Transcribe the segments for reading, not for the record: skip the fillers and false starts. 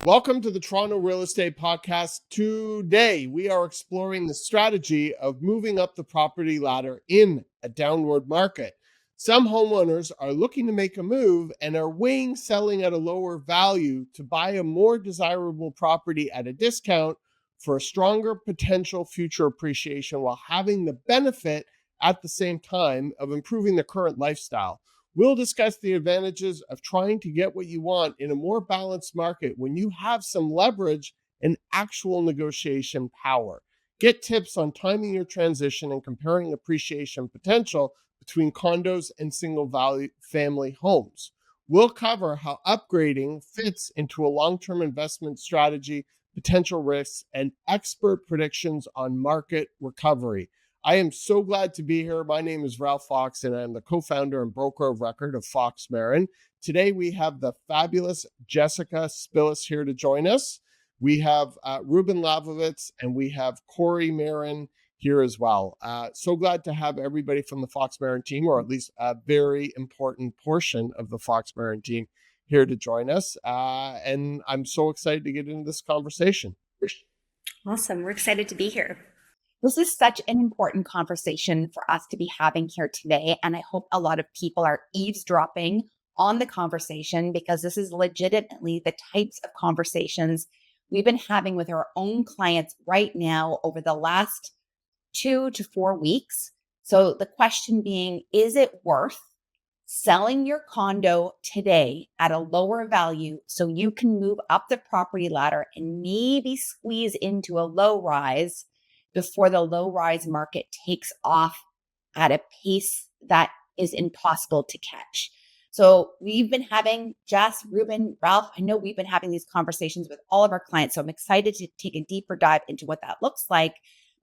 Welcome to the Toronto Real Estate Podcast. Today, we are exploring the strategy of moving up the property ladder in a downward market. Some homeowners are looking to make a move and are weighing selling at a lower value to buy a more desirable property at a discount for a stronger potential future appreciation while having the benefit at the same time of improving their current lifestyle. We'll discuss the advantages of trying to get what you want in a more balanced market when you have some leverage and actual negotiation power. Get tips on timing your transition and comparing appreciation potential between condos and single family homes. We'll cover how upgrading fits into a long-term investment strategy, potential risks, and expert predictions on market recovery. I am so glad to be here. My name is Ralph Fox, and I'm the co-founder and broker of record of Fox Marin. Today, we have the fabulous Jessica Spillis here to join us. We have Ruben Lavovitz, and we have Corey Marin here as well. So glad to have everybody from the Fox Marin team, or at least a very important portion of the Fox Marin team here to join us. And I'm so excited to get into this conversation. Awesome. We're excited to be here. This is such an important conversation for us to be having here today. And I hope a lot of people are eavesdropping on the conversation because this is legitimately the types of conversations we've been having with our own clients right now over the last 2 to 4 weeks. So the question being, is it worth selling your condo today at a lower value so you can move up the property ladder and maybe squeeze into a low rise before the low rise market takes off at a pace that is impossible to catch? So we've been having, Jess, Ruben, Ralph, I know we've been having these conversations with all of our clients. So I'm excited to take a deeper dive into what that looks like.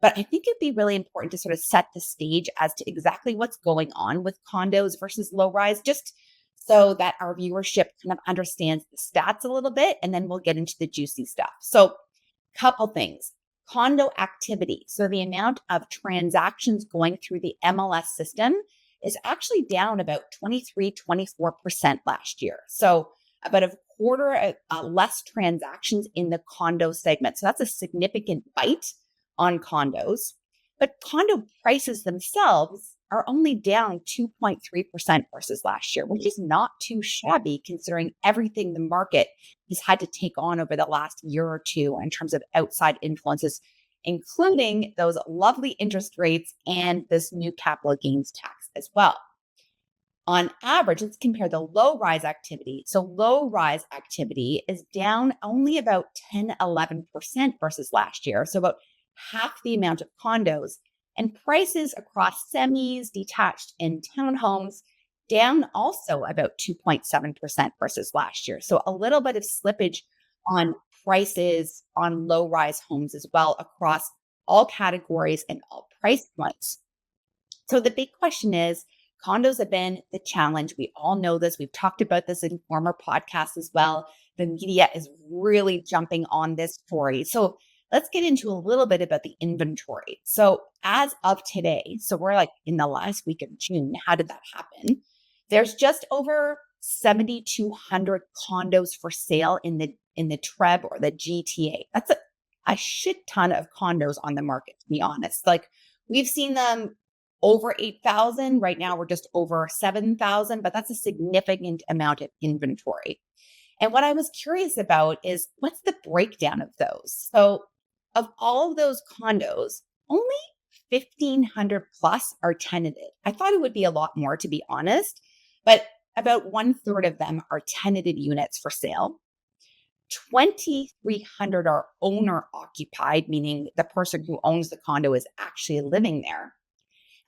But I think it'd be really important to sort of set the stage as to exactly what's going on with condos versus low rise, just so that our viewership kind of understands the stats a little bit. And then we'll get into the juicy stuff. So couple things. Condo activity. So the amount of transactions going through the MLS system is actually down about 23-24% last year. So about a quarter less transactions in the condo segment. So that's a significant bite on condos. But condo prices themselves are only down 2.3% versus last year, which is not too shabby considering everything the market has had to take on over the last year or two in terms of outside influences, including those lovely interest rates and this new capital gains tax as well. On average, let's compare the low rise activity. So low rise activity is down only about 10-11% versus last year. So about half the amount of condos, and prices across semis, detached, and townhomes down also about 2.7% versus last year. So a little bit of slippage on prices on low rise homes as well across all categories and all price points. So the big question is, condos have been the challenge. We all know this. We've talked about this in former podcasts as well. The media is really jumping on this story. So let's get into a little bit about the inventory. So as of today, so we're like in the last week of June, how did that happen? There's just over 7,200 condos for sale in the TREB or the GTA. That's a shit ton of condos on the market, to be honest. Like we've seen them over 8,000. Right now we're just over 7,000, but that's a significant amount of inventory. And what I was curious about is what's the breakdown of those? So of all of those condos, only 1,500 plus are tenanted. I thought it would be a lot more, to be honest, but about 1/3 of them are tenanted units for sale. 2,300 are owner occupied, meaning the person who owns the condo is actually living there.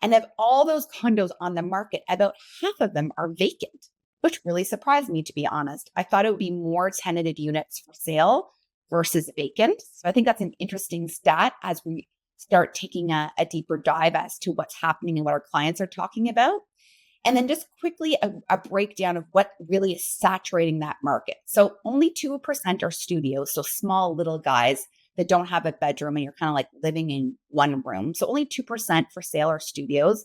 And of all those condos on the market, about half of them are vacant, which really surprised me, to be honest. I thought it would be more tenanted units for sale versus vacant. So I think that's an interesting stat as we start taking a deeper dive as to what's happening and what our clients are talking about. And then just quickly a breakdown of what really is saturating that market. So only 2% are studios, so small little guys that don't have a bedroom and you're kind of like living in one room. So only 2% for sale are studios,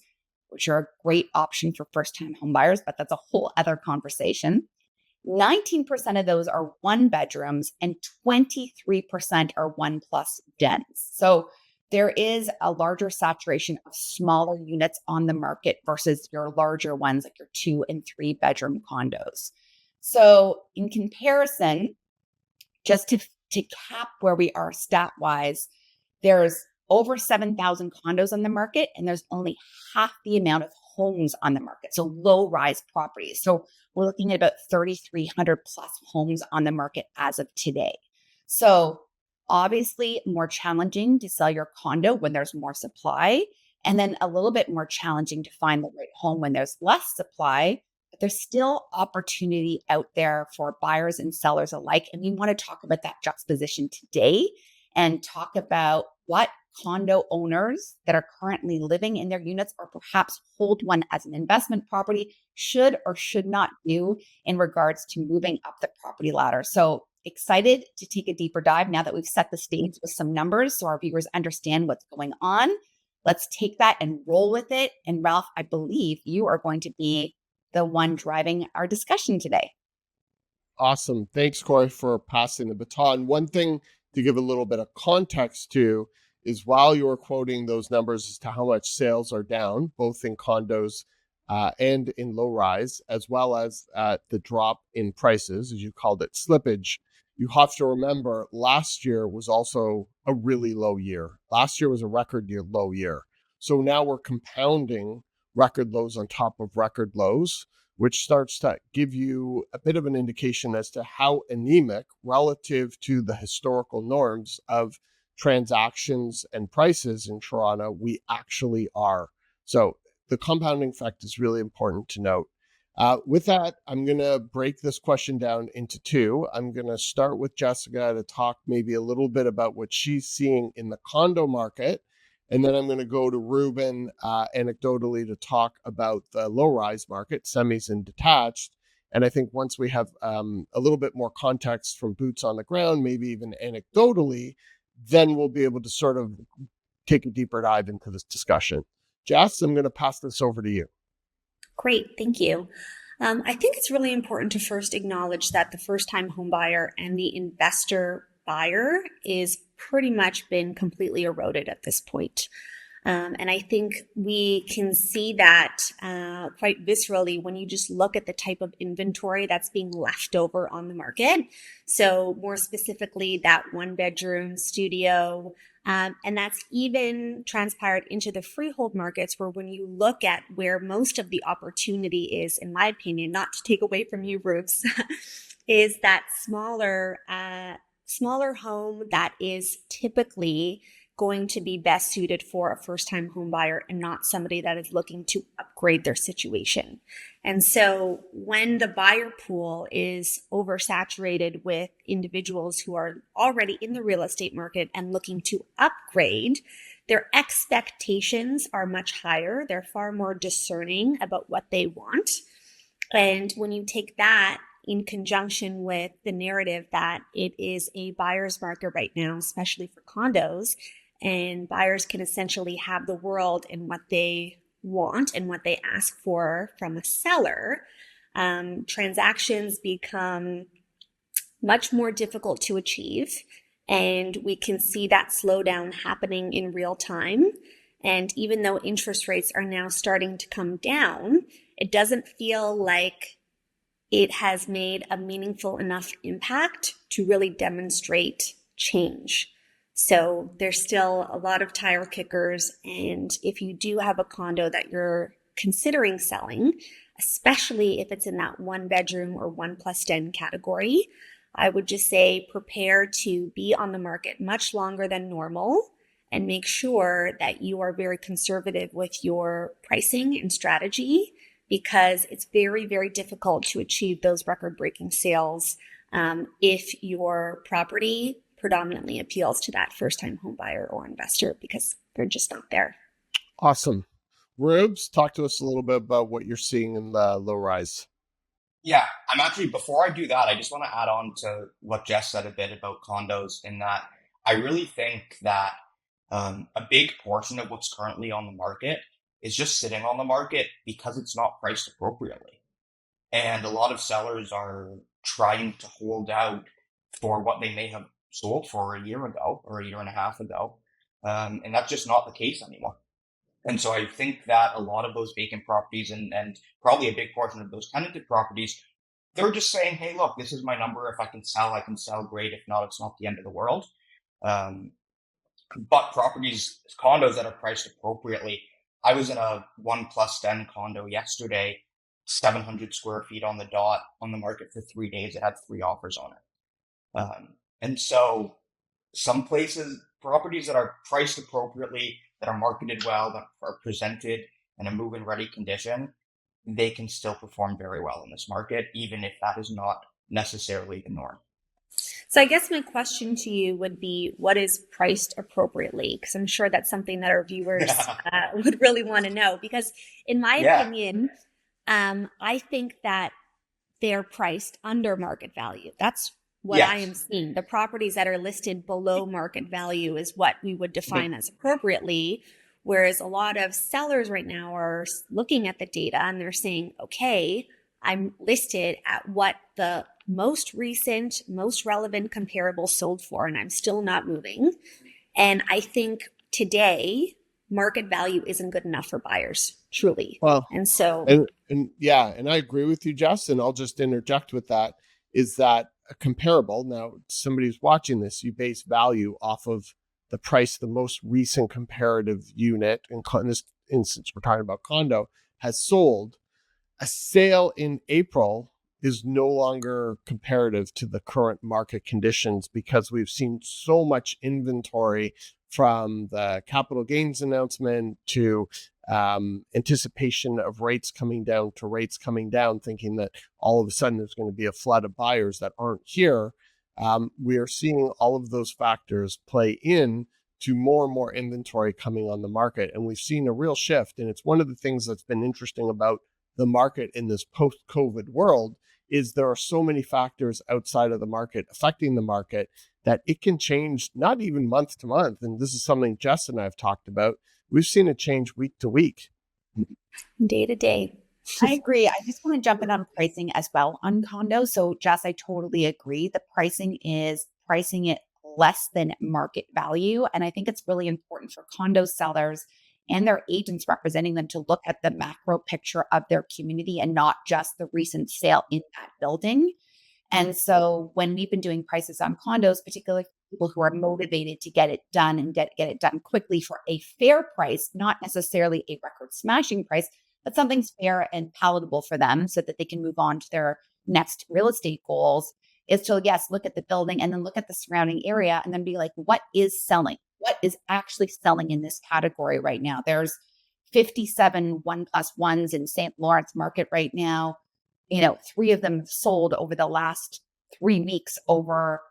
which are a great option for first-time home buyers, but that's a whole other conversation. 19% of those are one bedrooms and 23% are one plus dens. So there is a larger saturation of smaller units on the market versus your larger ones, like your 2 and 3 bedroom condos. So in comparison, just to cap where we are stat wise, there's over 7,000 condos on the market, and there's only half the amount of homes on the market. So low rise properties. So we're looking at about 3,300 plus homes on the market as of today. So obviously more challenging to sell your condo when there's more supply, and then a little bit more challenging to find the right home when there's less supply. But there's still opportunity out there for buyers and sellers alike. And we want to talk about that juxtaposition today and talk about what condo owners that are currently living in their units or perhaps hold one as an investment property should or should not do in regards to moving up the property ladder. So excited to take a deeper dive now that we've set the stage with some numbers so our viewers understand what's going on. Let's take that and roll with it. And Ralph, I believe you are going to be the one driving our discussion today. Awesome. Thanks, Corey, for passing the baton. One thing to give a little bit of context to is while you were quoting those numbers as to how much sales are down, both in condos and in low rise, as well as the drop in prices, as you called it, slippage, you have to remember last year was also a really low year. Last year was a record year, low year. So now we're compounding record lows on top of record lows, which starts to give you a bit of an indication as to how anemic relative to the historical norms of transactions and prices in Toronto we actually are. So the compounding effect is really important to note. With that, I'm going to break this question down into two. I'm going to start with Jessica to talk maybe a little bit about what she's seeing in the condo market. And then I'm going to go to Ruben anecdotally to talk about the low-rise market, semis and detached. And I think once we have a little bit more context from boots on the ground, maybe even anecdotally, then we'll be able to sort of take a deeper dive into this discussion. Jess, I'm going to pass this over to you. Great, thank you. I think it's really important to first acknowledge that the first-time home buyer and the investor buyer is pretty much been completely eroded at this point. And I think we can see that quite viscerally when you just look at the type of inventory that's being left over on the market. So more specifically, that one bedroom studio, and that's even transpired into the freehold markets where when you look at where most of the opportunity is, in my opinion, not to take away from you, Rubes, is that smaller home that is typically going to be best suited for a first-time home buyer and not somebody that is looking to upgrade their situation. And so when the buyer pool is oversaturated with individuals who are already in the real estate market and looking to upgrade, their expectations are much higher. They're far more discerning about what they want. And when you take that in conjunction with the narrative that it is a buyer's market right now, especially for condos, and buyers can essentially have the world and what they want and what they ask for from a seller, transactions become much more difficult to achieve. And we can see that slowdown happening in real time. And even though interest rates are now starting to come down, it doesn't feel like it has made a meaningful enough impact to really demonstrate change. So there's still a lot of tire kickers. And if you do have a condo that you're considering selling, especially if it's in that one bedroom or one plus den category, I would just say prepare to be on the market much longer than normal and make sure that you are very conservative with your pricing and strategy, because it's very, very difficult to achieve those record-breaking sales if your property predominantly appeals to that first-time home buyer or investor, because they're just not there. Awesome. Rubes, talk to us a little bit about what you're seeing in the low rise. Yeah, I'm actually, before I do that, I just want to add on to what Jess said a bit about condos, in that I really think that a big portion of what's currently on the market is just sitting on the market because it's not priced appropriately. And a lot of sellers are trying to hold out for what they may have sold for a year ago or a year and a half ago. And that's just not the case anymore. And so I think that a lot of those vacant properties and probably a big portion of those tenanted properties, they're just saying, hey, look, this is my number. If I can sell, great. If not, it's not the end of the world. But properties, condos that are priced appropriately. I was in a 1+10 condo yesterday, 700 square feet on the dot, on the market for 3 days. It had 3 offers on it. And so some places, properties that are priced appropriately, that are marketed well, that are presented in a move-in ready condition, they can still perform very well in this market, even if that is not necessarily the norm. So I guess my question to you would be, what is priced appropriately? Because I'm sure that's something that our viewers would really want to know. Because in my opinion, I think that they're priced under market value. That's what I am seeing. The properties that are listed below market value is what we would define as appropriately. Whereas a lot of sellers right now are looking at the data and they're saying, okay, I'm listed at what the most recent, most relevant comparable sold for, and I'm still not moving. And I think today, market value isn't good enough for buyers, truly. Well, and so, and I agree with you, Jess, and I'll just interject with that, is that a comparable, now somebody who's watching this, you base value off of the price, the most recent comparative unit, in this instance, we're talking about condo, has sold. A sale in April is no longer comparative to the current market conditions because we've seen so much inventory from the capital gains announcement to anticipation of rates coming down to rates coming down, thinking that all of a sudden there's going to be a flood of buyers that aren't here. We are seeing all of those factors play in to more and more inventory coming on the market. And we've seen a real shift. And it's one of the things that's been interesting about the market in this post-COVID world is there are so many factors outside of the market affecting the market that it can change not even month to month. And this is something Jess and I have talked about. We've seen it change week to week. Day to day. I agree. I just want to jump in on pricing as well on condos. So Jess, I totally agree. The pricing is pricing it less than market value. And I think it's really important for condo sellers and their agents representing them to look at the macro picture of their community and not just the recent sale in that building. And so when we've been doing prices on condos, particularly people who are motivated to get it done and get it done quickly for a fair price, not necessarily a record smashing price, but something's fair and palatable for them so that they can move on to their next real estate goals, is to, yes, look at the building and then look at the surrounding area and then be like, what is selling? What is actually selling in this category right now? There's 57 1+1s in St. Lawrence market right now. 3 of them sold over the last 3 weeks over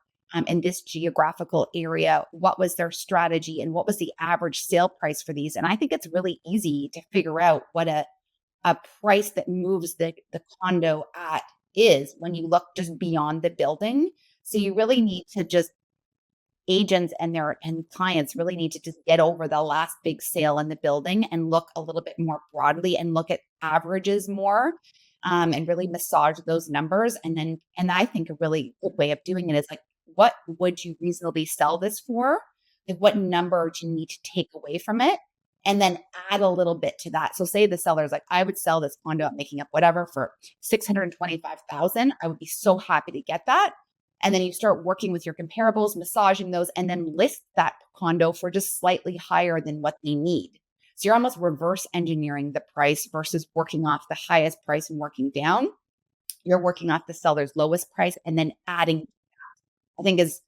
in this geographical area. What was their strategy and what was the average sale price for these? And I think it's really easy to figure out what a price that moves the condo at is when you look just beyond the building. So you really need to just agents and clients really need to just get over the last big sale in the building and look a little bit more broadly and look at averages more and really massage those numbers. And I think a really good way of doing it is like, what would you reasonably sell this for? Like, what number do you need to take away from it? And then add a little bit to that. So say the seller's like, I would sell this condo, I'm making up whatever, for $625,000. I would be so happy to get that. And then you start working with your comparables, massaging those, and then list that condo for just slightly higher than what they need. So you're almost reverse engineering the price versus working off the highest price and working down. You're working off the seller's lowest price and then adding, I think, is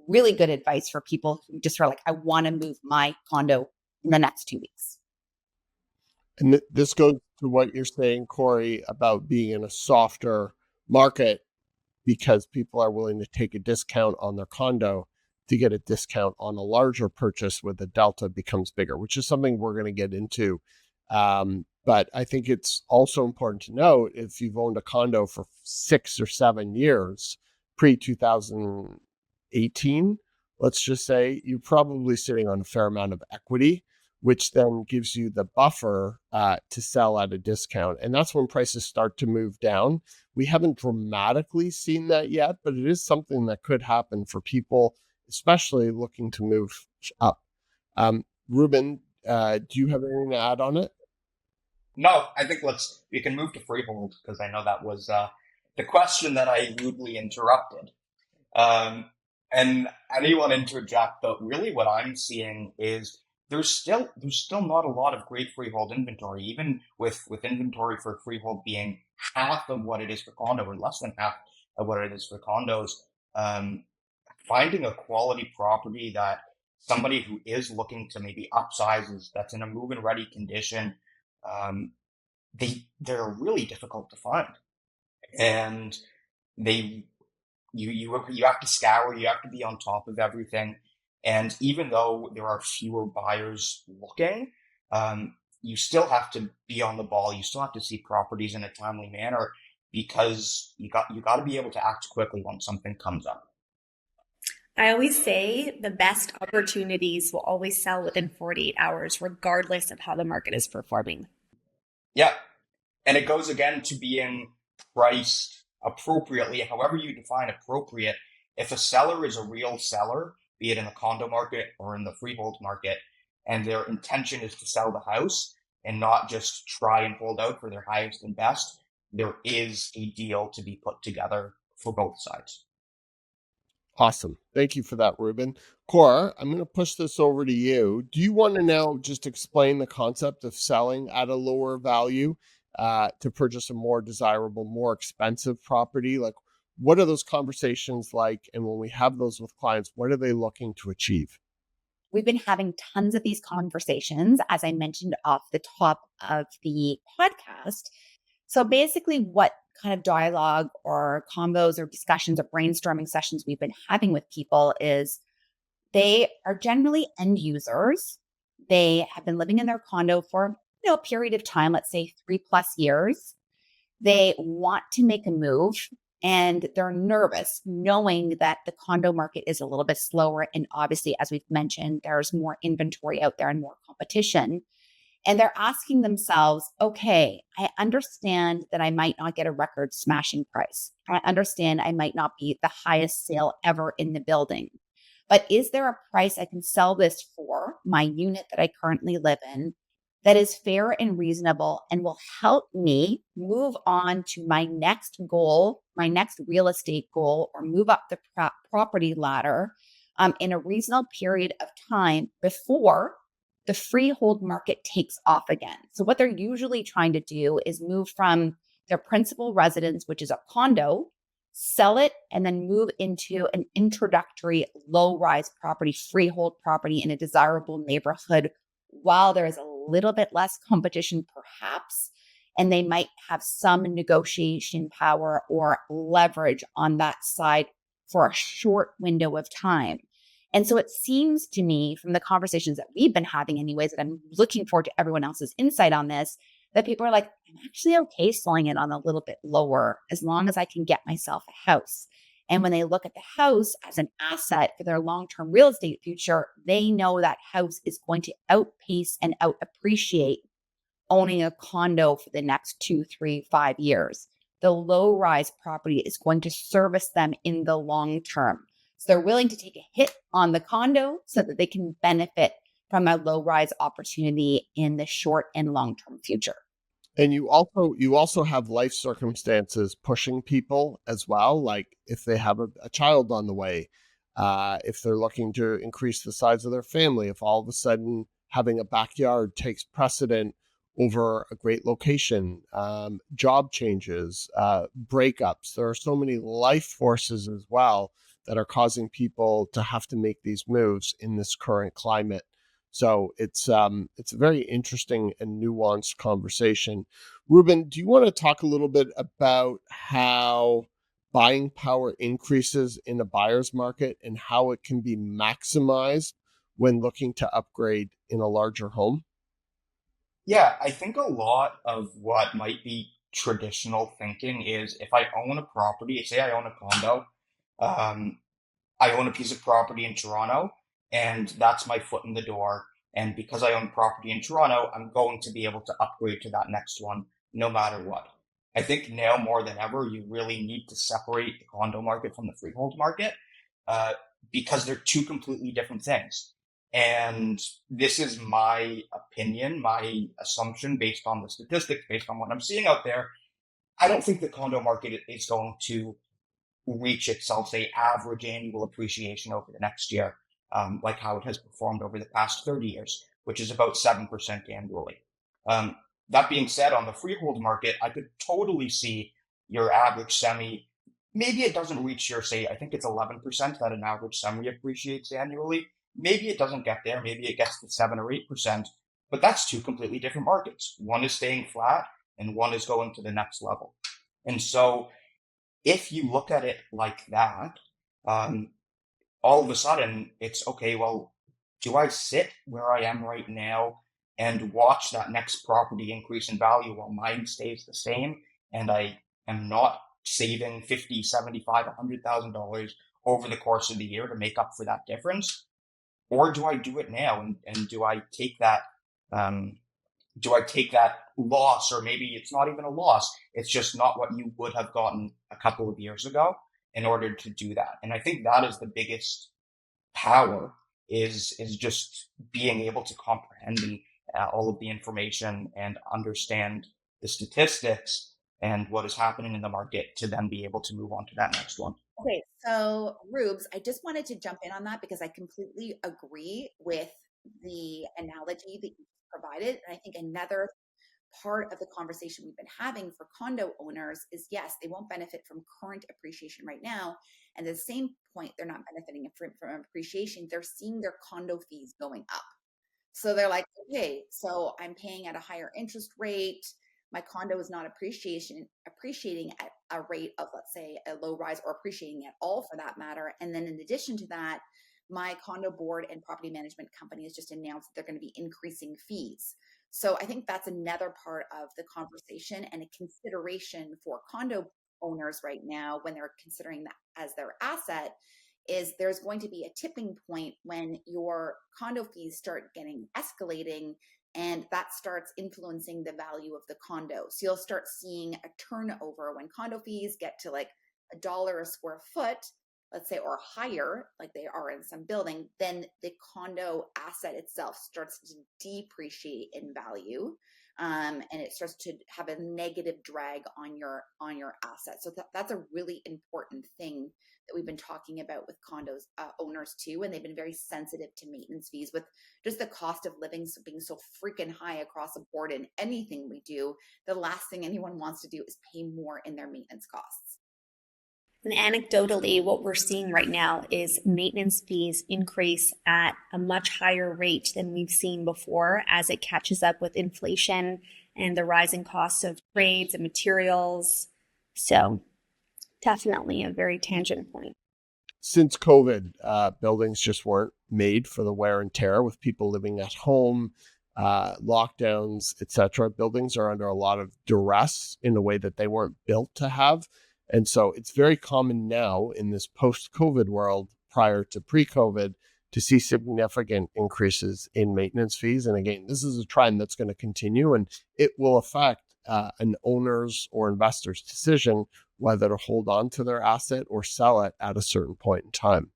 really good advice for people who just are like, I want to move my condo in the next 2 weeks. And this goes to what you're saying, Corey, about being in a softer market because people are willing to take a discount on their condo to get a discount on a larger purchase where the delta becomes bigger, which is something we're going to get into. But I think it's also important to note, if you've owned a condo for 6 or 7 years, pre-2018, let's just say, you're probably sitting on a fair amount of equity, which then gives you the buffer to sell at a discount. And that's when prices start to move down. We haven't dramatically seen that yet, but it is something that could happen for people, especially looking to move up. Ruben, do you have anything to add on it? No, I think we can move to freehold because I know that was the question that I rudely interrupted. And anyone interject, but really what I'm seeing is there's still not a lot of great freehold inventory, even with inventory for freehold being half of what it is for condo or less than half of what it is for condos. Finding a quality property that somebody who is looking to maybe upsize that's in a move-in ready condition, they're really difficult to find, and you have to scour, you have to be on top of everything, and even though there are fewer buyers looking, you still have to be on the ball. You still have to see properties in a timely manner because you got to be able to act quickly when something comes up. I always say the best opportunities will always sell within 48 hours, regardless of how the market is performing. Yeah. And it goes again to being priced appropriately, however you define appropriate. If a seller is a real seller, be it in the condo market or in the freehold market, and their intention is to sell the house and not just try and hold out for their highest and best, there is a deal to be put together for both sides. Awesome. Thank you for that, Ruben. Cora, I'm going to push this over to you. Do you want to now just explain the concept of selling at a lower value to purchase a more desirable, more expensive property? Like, what are those conversations like? And when we have those with clients, what are they looking to achieve? We've been having tons of these conversations, as I mentioned off the top of the podcast. So basically, what kind of dialogue or combos or discussions or brainstorming sessions we've been having with people is they are generally end users. They have been living in their condo for a period of time, let's say 3+ years. They want to make a move and they're nervous knowing that the condo market is a little bit slower. And obviously, as we've mentioned, there's more inventory out there and more competition. And they're asking themselves, okay, I understand that I might not get a record smashing price. I understand I might not be the highest sale ever in the building. But is there a price I can sell this for, my unit that I currently live in, that is fair and reasonable and will help me move on to my next goal, my next real estate goal, or move up the property ladder in a reasonable period of time before the freehold market takes off again? So what they're usually trying to do is move from their principal residence, which is a condo, sell it, and then move into an introductory low-rise property, freehold property in a desirable neighborhood while there is a little bit less competition, perhaps, and they might have some negotiation power or leverage on that side for a short window of time. And so it seems to me from the conversations that we've been having anyways, that I'm looking forward to everyone else's insight on this, that people are like, I'm actually okay selling it on a little bit lower as long as I can get myself a house. And when they look at the house as an asset for their long-term real estate future, they know that house is going to outpace and out appreciate owning a condo for the next 2, 3, 5 years. The low-rise property is going to service them in the long term. So they're willing to take a hit on the condo so that they can benefit from a low-rise opportunity in the short and long-term future. And you also have life circumstances pushing people as well. Like if they have a child on the way, if they're looking to increase the size of their family, if all of a sudden having a backyard takes precedent over a great location, job changes, breakups. There are so many life forces as well that are causing people to have to make these moves in this current climate. So it's a very interesting and nuanced conversation. Ruben, do you want to talk a little bit about how buying power increases in a buyer's market and how it can be maximized when looking to upgrade in a larger home? Yeah, I think a lot of what might be traditional thinking is if I own a property, say I own a condo, I own a piece of property in Toronto, and that's my foot in the door. And because I own property in Toronto, I'm going to be able to upgrade to that next one no matter what. I think now more than ever, you really need to separate the condo market from the freehold market uh, because they're two completely different things. And this is my opinion, my assumption based on the statistics, based on what I'm seeing out there. I don't think the condo market is going to reach its, I'll say, average annual appreciation over the next year, like how it has performed over the past 30 years, which is about 7% annually. That being said, on the freehold market, I could totally see your average semi. Maybe it doesn't reach your, say, I think it's 11% that an average semi appreciates annually. Maybe it doesn't get there. Maybe it gets to 7 or 8%, but that's two completely different markets. One is staying flat and one is going to the next level. And so if you look at it like that, um, all of a sudden it's okay, well, do I sit where I am right now and watch that next property increase in value while mine stays the same and I am not saving 50, 75, $100,000 over the course of the year to make up for that difference? Or do I do it now and um, do I take that loss, or maybe it's not even a loss, it's just not what you would have gotten a couple of years ago in order to do that? And I think that is the biggest power is just being able to comprehend all of the information and understand the statistics and what is happening in the market to then be able to move on to that next one. Okay, so Rubes, I just wanted to jump in on that because I completely agree with the analogy that you provided. And I think another part of the conversation we've been having for condo owners is yes, they won't benefit from current appreciation right now. And at the same point, they're not benefiting from appreciation. They're seeing their condo fees going up. So they're like, okay, so I'm paying at a higher interest rate. My condo is not appreciating at a rate of, let's say, a low rise, or appreciating at all for that matter. And then in addition to that, my condo board and property management company has just announced that they're going to be increasing fees. So I think that's another part of the conversation and a consideration for condo owners right now when they're considering that as their asset, is there's going to be a tipping point when your condo fees start getting escalating, and that starts influencing the value of the condo. So you'll start seeing a turnover when condo fees get to like $1 a square foot, let's say, or higher, like they are in some building, then the condo asset itself starts to depreciate in value. And it starts to have a negative drag on your asset. So that's a really important thing that we've been talking about with condos owners too, and they've been very sensitive to maintenance fees with just the cost of living being so freaking high across the board in anything we do. The last thing anyone wants to do is pay more in their maintenance costs. And anecdotally, what we're seeing right now is maintenance fees increase at a much higher rate than we've seen before as it catches up with inflation and the rising costs of trades and materials. So definitely a very tangent point. Since COVID, buildings just weren't made for the wear and tear with people living at home, lockdowns, etc. Buildings are under a lot of duress in a way that they weren't built to have. And so it's very common now in this post-COVID world, prior to pre-COVID, to see significant increases in maintenance fees. And again, this is a trend that's going to continue, and it will affect an owner's or investor's decision whether to hold on to their asset or sell it at a certain point in time.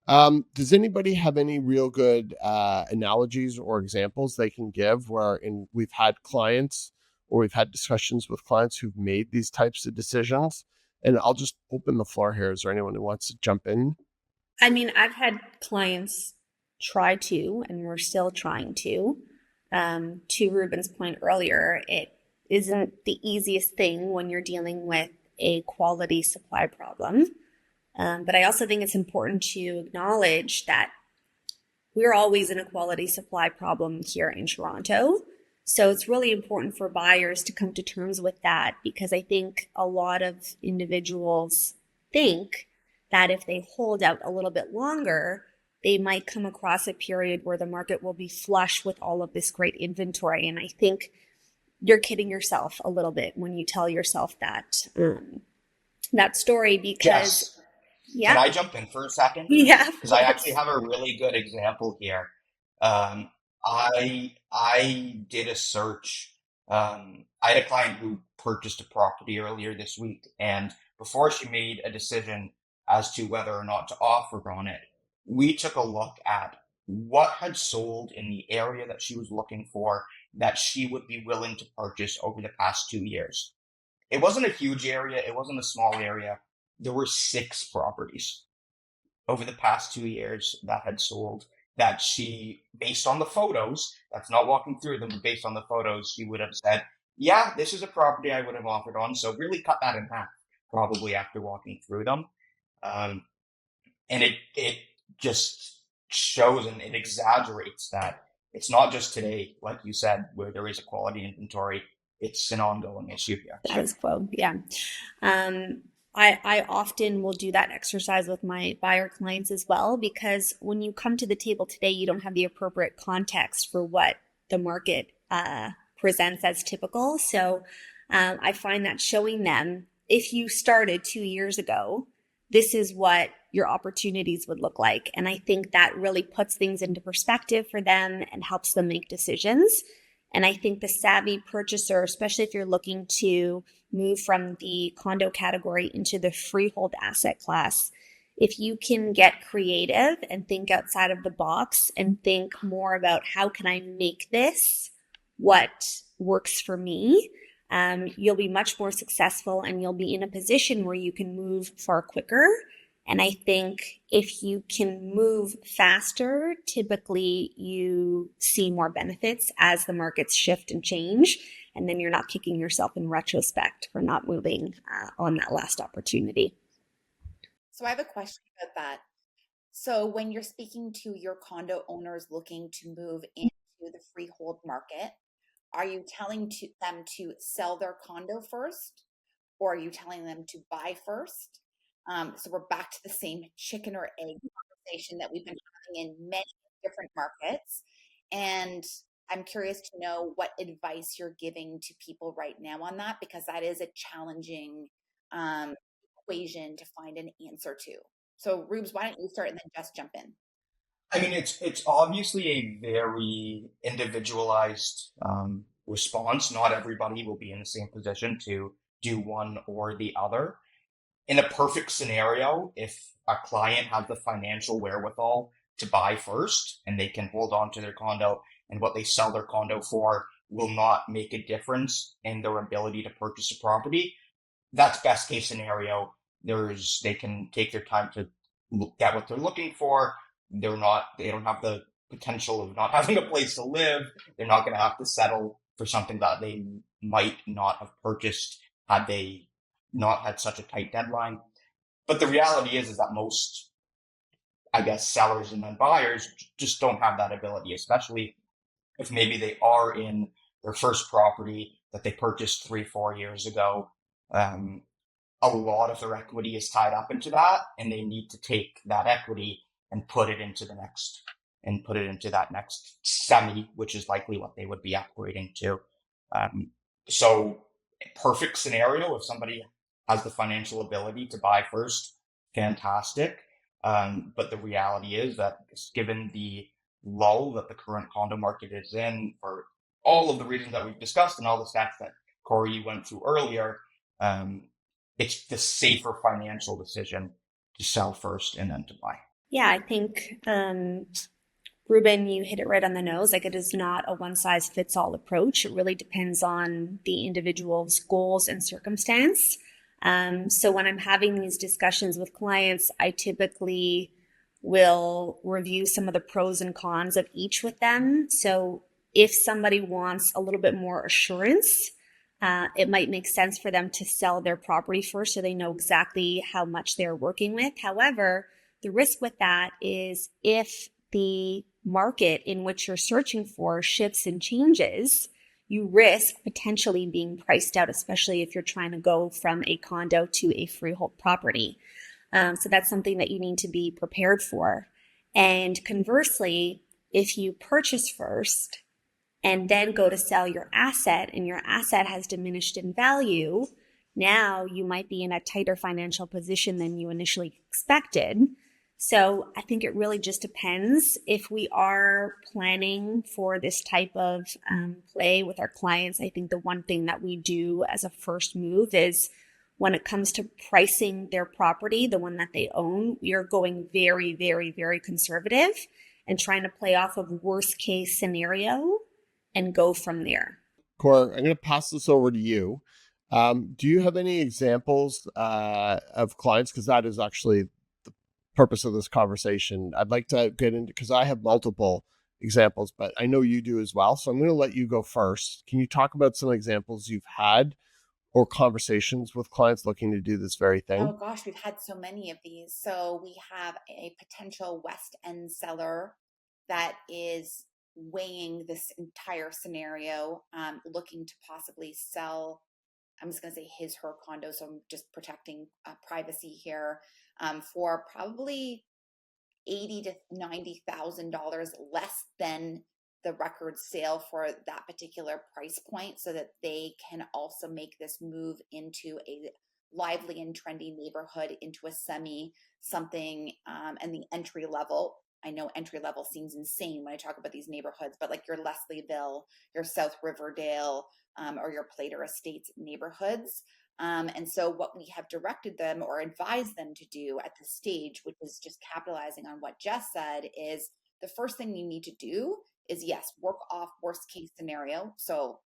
Does anybody have any real good analogies or examples they can give where we've had clients or we've had discussions with clients who've made these types of decisions? And I'll just open the floor here. Is there anyone who wants to jump in? I mean, I've had clients try to, and we're still trying to. To Ruben's point earlier, it isn't the easiest thing when you're dealing with a quality supply problem. But I also think it's important to acknowledge that we're always in a quality supply problem here in Toronto. So it's really important for buyers to come to terms with that, because I think a lot of individuals think that if they hold out a little bit longer, they might come across a period where the market will be flush with all of this great inventory. And I think you're kidding yourself a little bit when you tell yourself that story, because Yes. yeah. Can I jump in for a second? Yeah. Because I actually have a really good example here. I did a search. I had a client who purchased a property earlier this week, and before she made a decision as to whether or not to offer on it, we took a look at what had sold in the area that she was looking for that she would be willing to purchase over the past 2 years. It wasn't a huge area. It wasn't a small area. There were 6 properties over the past 2 years that had sold that she, based on the photos, that's not walking through them, but based on the photos, she would have said, yeah, this is a property I would have offered on. So really cut that in half, probably after walking through them. Um, and it just shows and it exaggerates that it's not just today, like you said, where there is a quality inventory. It's an ongoing issue here. That is quote, yeah. I often will do that exercise with my buyer clients as well, because when you come to the table today, you don't have the appropriate context for what the market presents as typical. So I find that showing them, if you started 2 years ago, this is what your opportunities would look like. And I think that really puts things into perspective for them and helps them make decisions. And I think the savvy purchaser, especially if you're looking to move from the condo category into the freehold asset class, if you can get creative and think outside of the box and think more about how can I make this what works for me, you'll be much more successful and you'll be in a position where you can move far quicker. And I think if you can move faster, typically you see more benefits as the markets shift and change. And then you're not kicking yourself in retrospect for not moving on that last opportunity. So I have a question about that. So when you're speaking to your condo owners looking to move into the freehold market, are you telling them to sell their condo first, or are you telling them to buy first? So we're back to the same chicken or egg conversation that we've been having in many different markets. And I'm curious to know what advice you're giving to people right now on that, because that is a challenging equation to find an answer to. So Rubes, why don't you start and then just jump in? I mean, it's obviously a very individualized response. Not everybody will be in the same position to do one or the other. In a perfect scenario, if a client has the financial wherewithal to buy first and they can hold on to their condo and what they sell their condo for will not make a difference in their ability to purchase a property, that's best case scenario. They can take their time to get what they're looking for. They don't have the potential of not having a place to live. They're not going to have to settle for something that they might not have purchased had they not had such a tight deadline. But the reality is that most, I guess, sellers and then buyers just don't have that ability, especially if maybe they are in their first property that they purchased 3-4 years ago. A lot of their equity is tied up into that, and they need to take that equity and put it into that next semi, which is likely what they would be upgrading to. So perfect scenario, if somebody has the financial ability to buy first, fantastic. But the reality is that given the lull that the current condo market is in, for all of the reasons that we've discussed and all the stats that Corey went through earlier, it's the safer financial decision to sell first and then to buy. Yeah, I think, Ruben, you hit it right on the nose. Like, it is not a one size fits all approach. It really depends on the individual's goals and circumstance. So when I'm having these discussions with clients, I typically will review some of the pros and cons of each with them. So if somebody wants a little bit more assurance, it might make sense for them to sell their property first so they know exactly how much they're working with. However, the risk with that is if the market in which you're searching for shifts and changes, you risk potentially being priced out, especially if you're trying to go from a condo to a freehold property. So that's something that you need to be prepared for. And conversely, if you purchase first and then go to sell your asset and your asset has diminished in value, now you might be in a tighter financial position than you initially expected. So I think it really just depends. If we are planning for this type of play with our clients, I think the one thing that we do as a first move is when it comes to pricing their property, the one that they own, we are going very, very, very conservative and trying to play off of worst case scenario and go from there. Cora, I'm going to pass this over to you. Do you have any examples of clients? Because that is actually the purpose of this conversation. I'd like to get into, because I have multiple examples, but I know you do as well. So I'm going to let you go first. Can you talk about some examples you've had or conversations with clients looking to do this very thing? Oh gosh, we've had so many of these. So we have a potential West End seller that is weighing this entire scenario, looking to possibly sell. I'm just going to say her condo, so I'm just protecting privacy here, for probably $80,000 to $90,000 less than the record sale for that particular price point, so that they can also make this move into a lively and trendy neighborhood, into a semi something, and the entry level. I know entry level seems insane when I talk about these neighborhoods, but like your Leslieville, your South Riverdale, or your Plater Estates neighborhoods. And so what we have directed them or advised them to do at this stage, which is just capitalizing on what Jess said, is the first thing you need to do is, yes, work off worst case scenario. So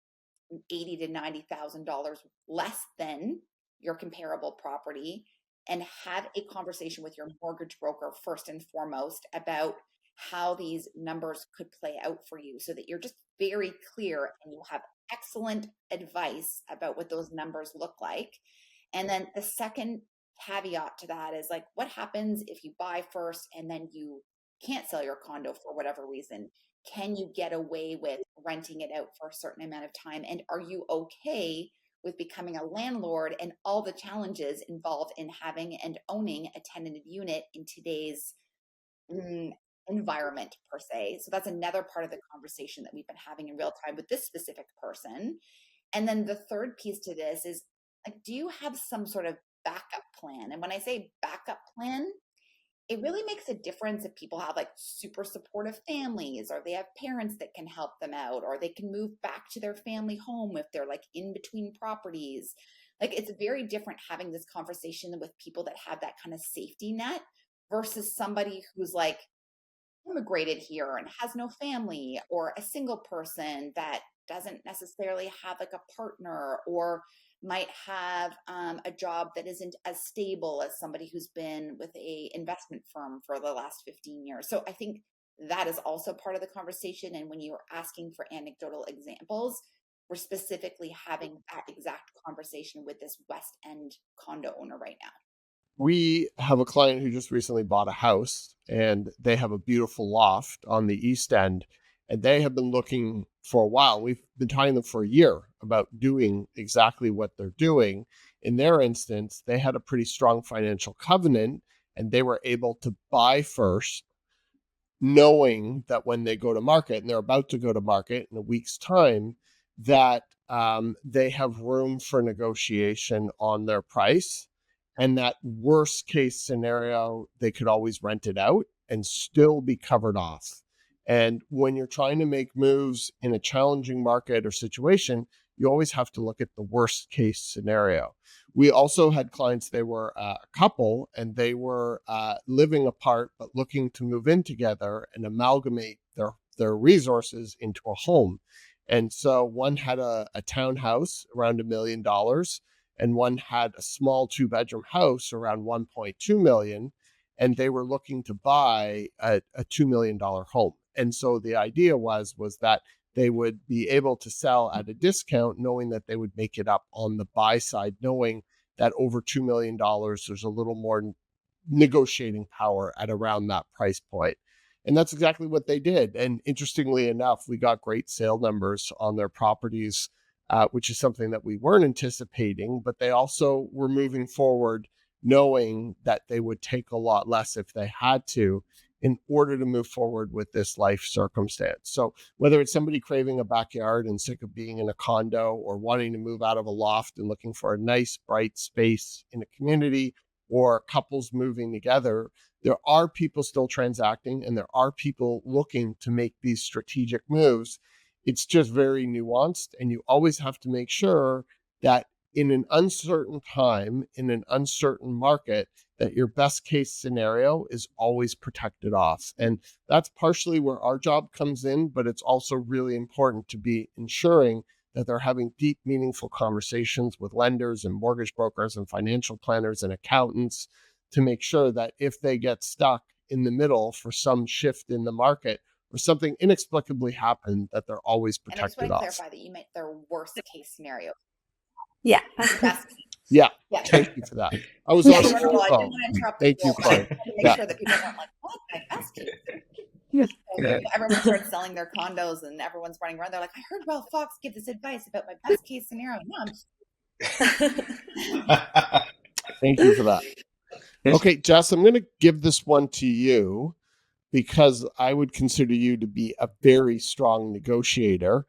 $80,000 to $90,000 less than your comparable property, and have a conversation with your mortgage broker first and foremost about how these numbers could play out for you, so that you're just very clear and you have excellent advice about what those numbers look like. And then the second caveat to that is, like, what happens if you buy first and then you can't sell your condo for whatever reason? Can you get away with renting it out for a certain amount of time? And are you okay with becoming a landlord and all the challenges involved in having and owning a tenanted unit in today's environment, per se? So that's another part of the conversation that we've been having in real time with this specific person. And then the third piece to this is, like, do you have some sort of backup plan? And when I say backup plan, it really makes a difference if people have like super supportive families, or they have parents that can help them out, or they can move back to their family home if they're like in between properties. Like, it's very different having this conversation with people that have that kind of safety net versus somebody who's like immigrated here and has no family, or a single person that doesn't necessarily have like a partner, or might have a job that isn't as stable as somebody who's been with a investment firm for the last 15 years. So I think that is also part of the conversation. And when you're asking for anecdotal examples, we're specifically having that exact conversation with this West End condo owner right now. We have a client who just recently bought a house, and they have a beautiful loft on the East End, and they have been looking for a while. We've been talking to them for a year about doing exactly what they're doing. In their instance, they had a pretty strong financial covenant, and they were able to buy first, knowing that when they go to market, and they're about to go to market in a week's time, that they have room for negotiation on their price. And that worst case scenario, they could always rent it out and still be covered off. And when you're trying to make moves in a challenging market or situation, you always have to look at the worst case scenario. We also had clients, they were a couple, and they were living apart, but looking to move in together and amalgamate their resources into a home. And so one had a townhouse around $1 million, and one had a small 2-bedroom house around 1.2 million, and they were looking to buy a $2 million home. And so the idea was that they would be able to sell at a discount, knowing that they would make it up on the buy side, knowing that over $2 million, there's a little more negotiating power at around that price point. And that's exactly what they did. And interestingly enough, we got great sale numbers on their properties, which is something that we weren't anticipating, but they also were moving forward knowing that they would take a lot less if they had to, in order to move forward with this life circumstance. So whether it's somebody craving a backyard and sick of being in a condo, or wanting to move out of a loft and looking for a nice, bright space in a community, or couples moving together, there are people still transacting and there are people looking to make these strategic moves. It's just very nuanced, and you always have to make sure that in an uncertain time, in an uncertain market, that your best case scenario is always protected off. And that's partially where our job comes in, but it's also really important to be ensuring that they're having deep, meaningful conversations with lenders and mortgage brokers and financial planners and accountants to make sure that if they get stuck in the middle for some shift in the market or something inexplicably happened, that they're always And I just want protected to off. clarify that you meant their worst case scenario. Yeah. Best case. Yeah, Yeah. thank you for that. I was on I a didn't phone call. want to interrupt Thank you, people, but I Brian. wanted to make Yeah. sure that people weren't like, what, my best case? Yeah. So everyone starts selling their condos and everyone's running around. They're like, I heard Well Fox give this advice about my best case scenario. No, I'm just... Thank you for that. Okay, Jess, I'm going to give this one to you because I would consider you to be a very strong negotiator.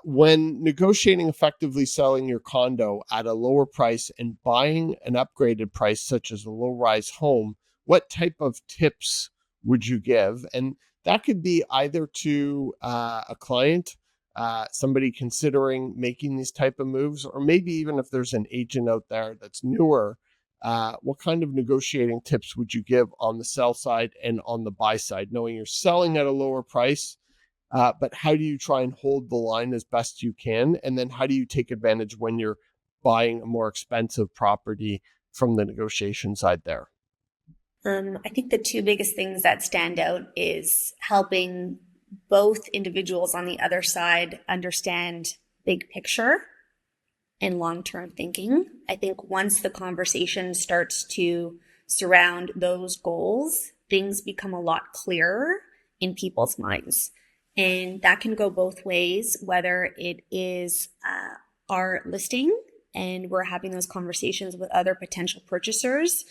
When negotiating effectively selling your condo at a lower price and buying an upgraded price, such as a low-rise home, what type of tips would you give? And that could be either to a client, somebody considering making these type of moves, or maybe even if there's an agent out there that's newer. What kind of negotiating tips would you give on the sell side and on the buy side, knowing you're selling at a lower price, but how do you try and hold the line as best you can? And then how do you take advantage when you're buying a more expensive property from the negotiation side there? I think the two biggest things that stand out is helping both individuals on the other side understand big picture and long-term thinking. I think once the conversation starts to surround those goals, things become a lot clearer in people's minds. And that can go both ways, whether it is our listing and we're having those conversations with other potential purchasers,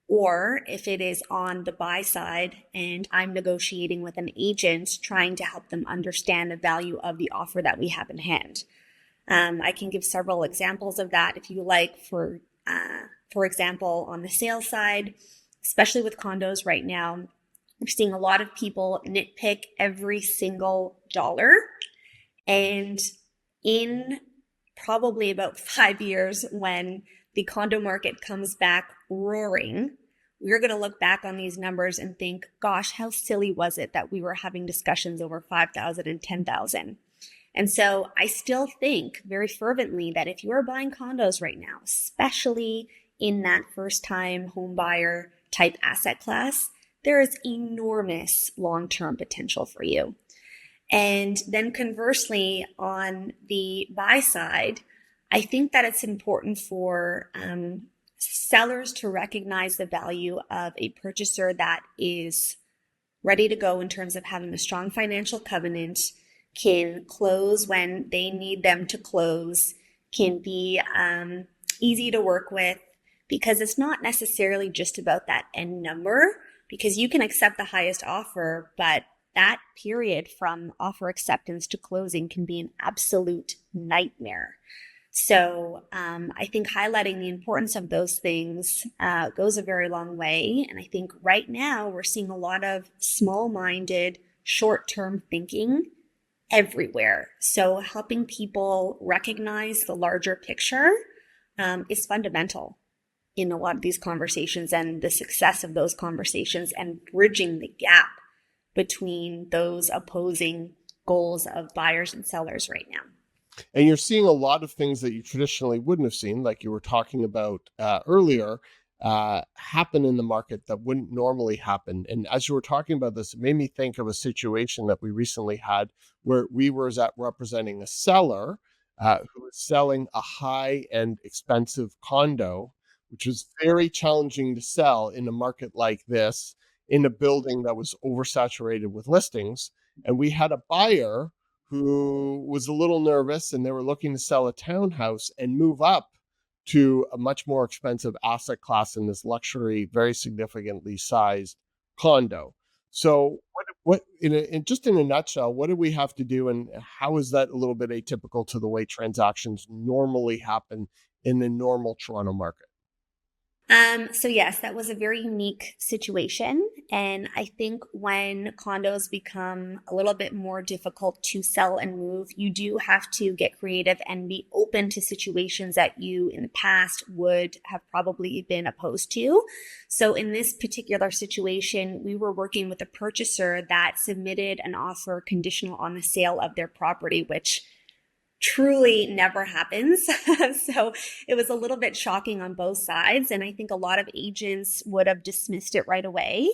or if it is on the buy side and I'm negotiating with an agent trying to help them understand the value of the offer that we have in hand. I can give several examples of that if you like. For example, on the sales side, especially with condos right now, we're seeing a lot of people nitpick every single dollar. And in probably about 5 years, when the condo market comes back roaring, we're going to look back on these numbers and think, gosh, how silly was it that we were having discussions over 5,000 and 10,000? And so I still think very fervently that if you are buying condos right now, especially in that first-time home buyer type asset class, there is enormous long-term potential for you. And then conversely, on the buy side, I think that it's important for sellers to recognize the value of a purchaser that is ready to go in terms of having a strong financial covenant, can close when they need them to close, can be easy to work with, because it's not necessarily just about that end number, because you can accept the highest offer, but that period from offer acceptance to closing can be an absolute nightmare. So I think highlighting the importance of those things goes a very long way. And I think right now we're seeing a lot of small-minded, short-term thinking everywhere. So helping people recognize the larger picture is fundamental in a lot of these conversations and the success of those conversations and bridging the gap between those opposing goals of buyers and sellers right now. And you're seeing a lot of things that you traditionally wouldn't have seen, like you were talking about earlier, happen in the market that wouldn't normally happen. And as you were talking about this, it made me think of a situation that we recently had where we were representing a seller who was selling a high-end expensive condo, which was very challenging to sell in a market like this, in a building that was oversaturated with listings. And we had a buyer who was a little nervous, and they were looking to sell a townhouse and move up to a much more expensive asset class in this luxury, very significantly sized condo. So what just in a nutshell, what do we have to do, and how is that a little bit atypical to the way transactions normally happen in the normal Toronto market? So yes, that was a very unique situation. And I think when condos become a little bit more difficult to sell and move, you do have to get creative and be open to situations that you in the past would have probably been opposed to. So in this particular situation, we were working with a purchaser that submitted an offer conditional on the sale of their property, which truly never happens. So it was a little bit shocking on both sides. And I think a lot of agents would have dismissed it right away.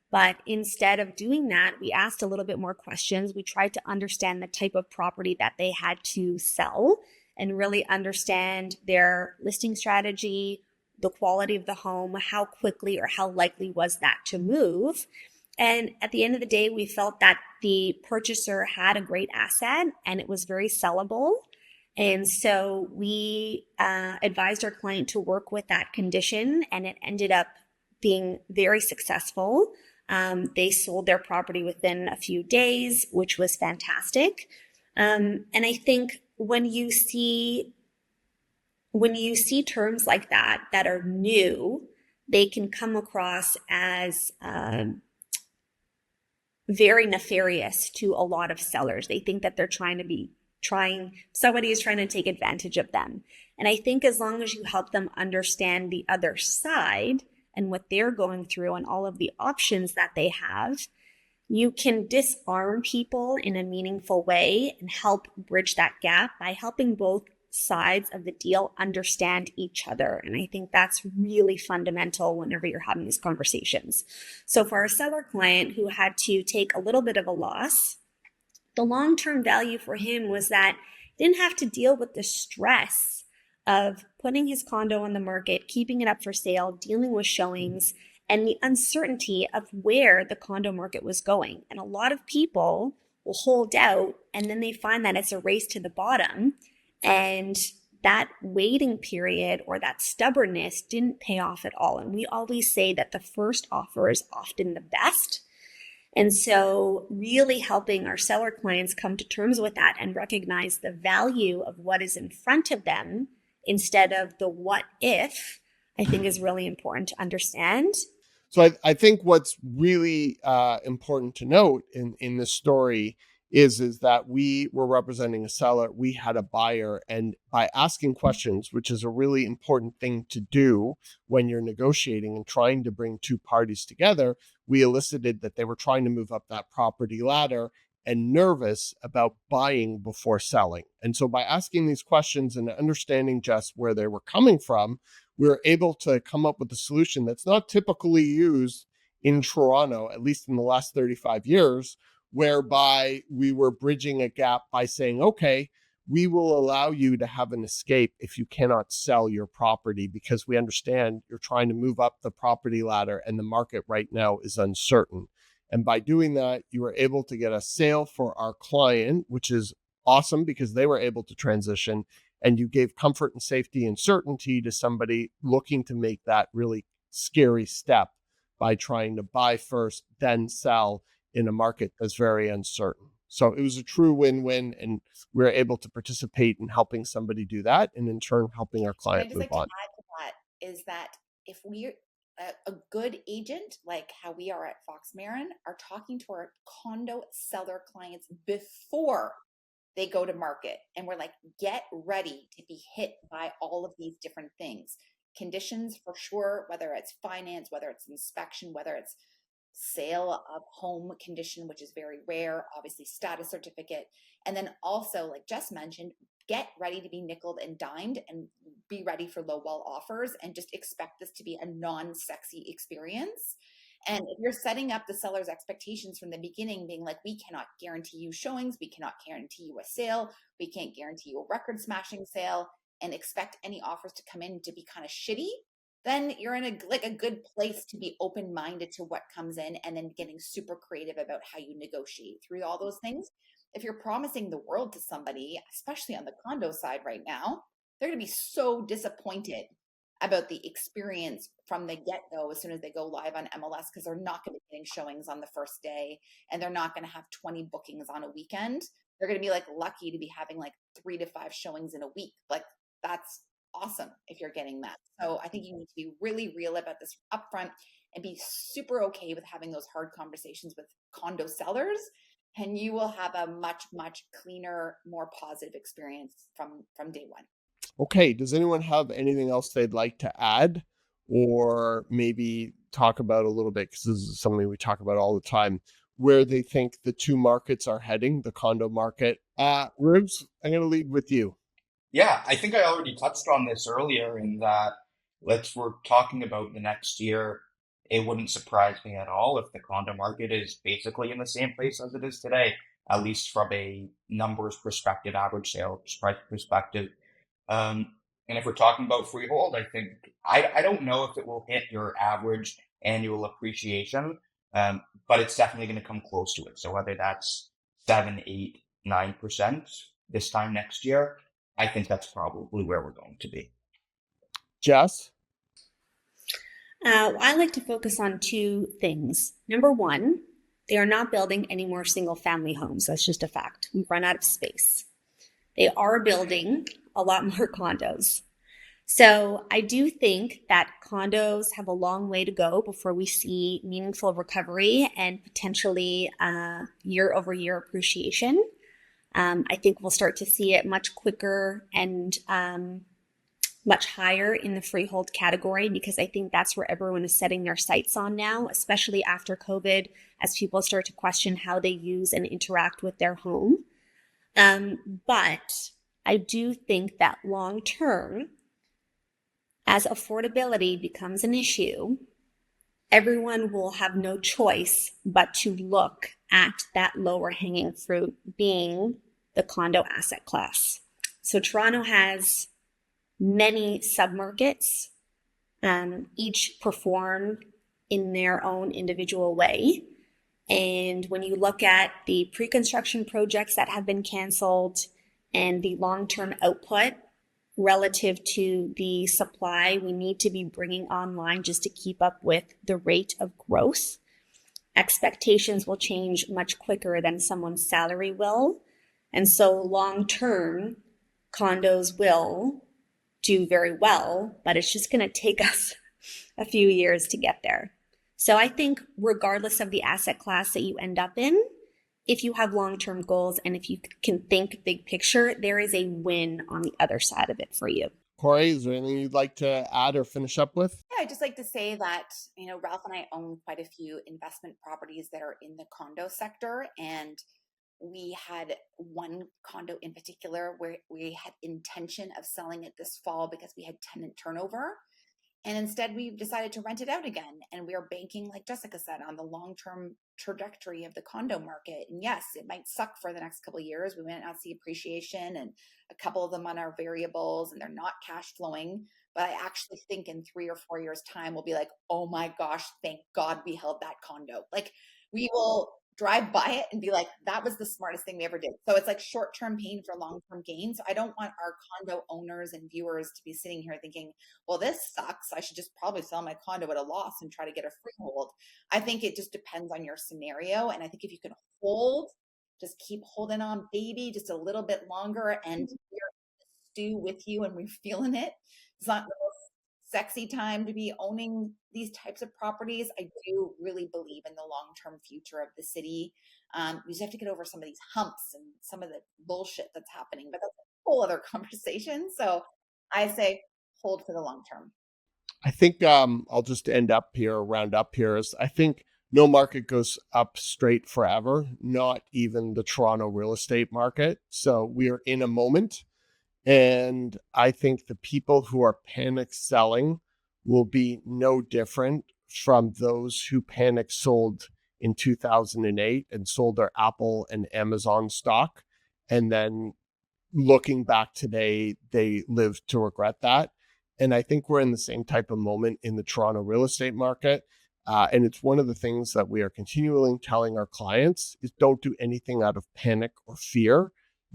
But instead of doing that, we asked a little bit more questions. We tried to understand the type of property that they had to sell and really understand their listing strategy, the quality of the home, how quickly or how likely was that to move. And at the end of the day, we felt that the purchaser had a great asset and it was very sellable. And so we advised our client to work with that condition, and it ended up being very successful. They sold their property within a few days, which was fantastic. And I think when you see terms like that that are new, they can come across as very nefarious to a lot of sellers. They think that they're somebody is trying to take advantage of them. And I think as long as you help them understand the other side and what they're going through and all of the options that they have, you can disarm people in a meaningful way and help bridge that gap by helping both sides of the deal understand each other. And I think that's really fundamental whenever you're having these conversations. So for our seller client who had to take a little bit of a loss, the long-term value for him was that he didn't have to deal with the stress of putting his condo on the market, keeping it up for sale, dealing with showings, and the uncertainty of where the condo market was going. And a lot of people will hold out and then they find that it's a race to the bottom. And that waiting period or that stubbornness didn't pay off at all. And we always say that the first offer is often the best. And so really helping our seller clients come to terms with that and recognize the value of what is in front of them instead of the what if, I think is really important to understand. So I think what's really important to note in this story is that we were representing a seller, we had a buyer, and by asking questions, which is a really important thing to do when you're negotiating and trying to bring two parties together, we elicited that they were trying to move up that property ladder and nervous about buying before selling. And so by asking these questions and understanding just where they were coming from, we were able to come up with a solution that's not typically used in Toronto, at least in the last 35 years, whereby we were bridging a gap by saying, okay, we will allow you to have an escape if you cannot sell your property because we understand you're trying to move up the property ladder and the market right now is uncertain. And by doing that, you were able to get a sale for our client, which is awesome because they were able to transition, and you gave comfort and safety and certainty to somebody looking to make that really scary step by trying to buy first, then sell in a market that's very uncertain. So it was a true win-win, and we were able to participate in helping somebody do that, and in turn helping our client move on. To add to that is that if we're a good agent, like how we are at Fox Marin, are talking to our condo seller clients before they go to market, and we're like, get ready to be hit by all of these different things, conditions for sure, whether it's finance, whether it's inspection, whether it's sale of home condition, which is very rare, obviously status certificate. And then also, like Jess mentioned, get ready to be nickeled and dimed and be ready for lowball offers and just expect this to be a non-sexy experience. And if you're setting up the seller's expectations from the beginning, being like, we cannot guarantee you showings, we cannot guarantee you a sale, we can't guarantee you a record smashing sale, and expect any offers to come in to be kind of shitty, then you're in a good place to be open-minded to what comes in and then getting super creative about how you negotiate through all those things. If you're promising the world to somebody, especially on the condo side right now, they're going to be so disappointed about the experience from the get-go as soon as they go live on MLS, because they're not going to be getting showings on the first day and they're not going to have 20 bookings on a weekend. They're going to be like lucky to be having like 3 to 5 showings in a week. Like that's awesome if you're getting that. So I think you need to be really real about this upfront and be super okay with having those hard conversations with condo sellers. And you will have a much, much cleaner, more positive experience from day one. Okay, does anyone have anything else they'd like to add or maybe talk about a little bit, because this is something we talk about all the time, where they think the two markets are heading, the condo market? Ribs, I'm going to lead with you. Yeah, I think I already touched on this earlier in that we're talking about the next year. It wouldn't surprise me at all if the condo market is basically in the same place as it is today, at least from a numbers perspective, average sales price perspective. And if we're talking about freehold, I think I don't know if it will hit your average annual appreciation, but it's definitely going to come close to it. So whether that's 7, 8, 9% this time next year, I think that's probably where we're going to be. Jess? I like to focus on two things. Number one, they are not building any more single family homes. That's just a fact. We've run out of space. They are building a lot more condos. So I do think that condos have a long way to go before we see meaningful recovery and potentially year over year appreciation. I think we'll start to see it much quicker and much higher in the freehold category, because I think that's where everyone is setting their sights on now, especially after COVID, as people start to question how they use and interact with their home. But I do think that long term, as affordability becomes an issue, everyone will have no choice but to look at that lower hanging fruit being the condo asset class. So Toronto has many submarkets, each perform in their own individual way. And when you look at the pre-construction projects that have been canceled and the long-term output relative to the supply we need to be bringing online just to keep up with the rate of growth, expectations will change much quicker than someone's salary will. And so long-term, condos will do very well, but it's just going to take us a few years to get there. So I think regardless of the asset class that you end up in, if you have long-term goals and if you can think big picture, there is a win on the other side of it for you. Corey, is there anything you'd like to add or finish up with? Yeah, I'd just like to say that, Ralph and I own quite a few investment properties that are in the condo sector. And we had one condo in particular where we had intention of selling it this fall because we had tenant turnover. And instead, we decided to rent it out again. And we are banking, like Jessica said, on the long-term trajectory of the condo market. And yes, it might suck for the next couple of years. We might not see appreciation, and a couple of them on our variables, and they're not cash flowing. But I actually think in 3 or 4 years' time, we'll be like, oh my gosh, thank God we held that condo. Like, we will drive by it and be like, that was the smartest thing we ever did. So it's like short-term pain for long-term gain. So I don't want our condo owners and viewers to be sitting here thinking, well, this sucks, I should just probably sell my condo at a loss and try to get a freehold. I think it just depends on your scenario. And I think if you can hold, just keep holding on, baby, just a little bit longer, and we're in the stew with you and we're feeling it. It's not the most sexy time to be owning these types of properties. I do really believe in the long-term future of the city. We just have to get over some of these humps and some of the bullshit that's happening, but that's a whole other conversation. So I say hold for the long term. I think I'll just round up here. Is I think no market goes up straight forever, not even the Toronto real estate market. So we are in a moment. And I think the people who are panic selling will be no different from those who panic sold in 2008 and sold their Apple and Amazon stock. And then looking back today, they live to regret that. And I think we're in the same type of moment in the Toronto real estate market. And it's one of the things that we are continually telling our clients is don't do anything out of panic or fear.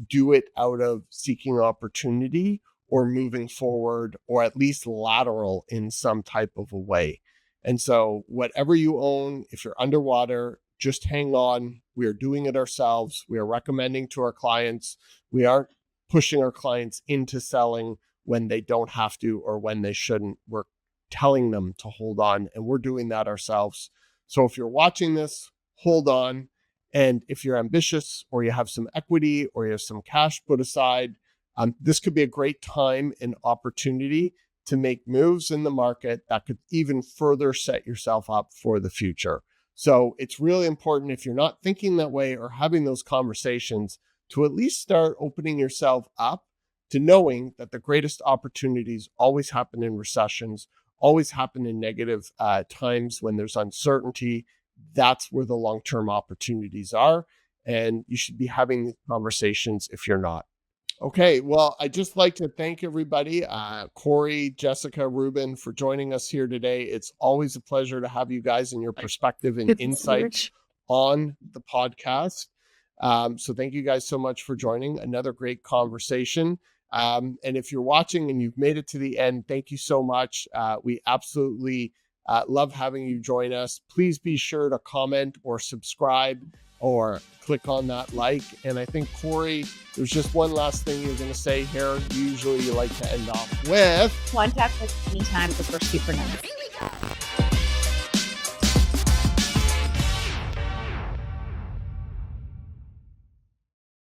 Do it out of seeking opportunity or moving forward, or at least lateral in some type of a way. And so whatever you own, if you're underwater, just hang on. We are doing it ourselves. We are recommending to our clients. We aren't pushing our clients into selling. when they don't have to or when they shouldn't. We're telling them to hold on, and we're doing that ourselves. So if you're watching this, hold on. And if you're ambitious or you have some equity or you have some cash put aside, this could be a great time and opportunity to make moves in the market that could even further set yourself up for the future. So it's really important, if you're not thinking that way or having those conversations, to at least start opening yourself up to knowing that the greatest opportunities always happen in recessions, always happen in negative times when there's uncertainty. That's where the long-term opportunities are. And you should be having these conversations if you're not. Okay, well, I'd just like to thank everybody, Corey, Jessica, Ruben, for joining us here today. It's always a pleasure to have you guys and your perspective and insights on the podcast. So thank you guys so much for joining. Another great conversation. And if you're watching and you've made it to the end, thank you so much. We absolutely love having you join us. Please be sure to comment or subscribe or click on that like. And I think, Corey, there's just one last thing you're going to say here. Usually you like to end off with... Contact us anytime because we're super nice.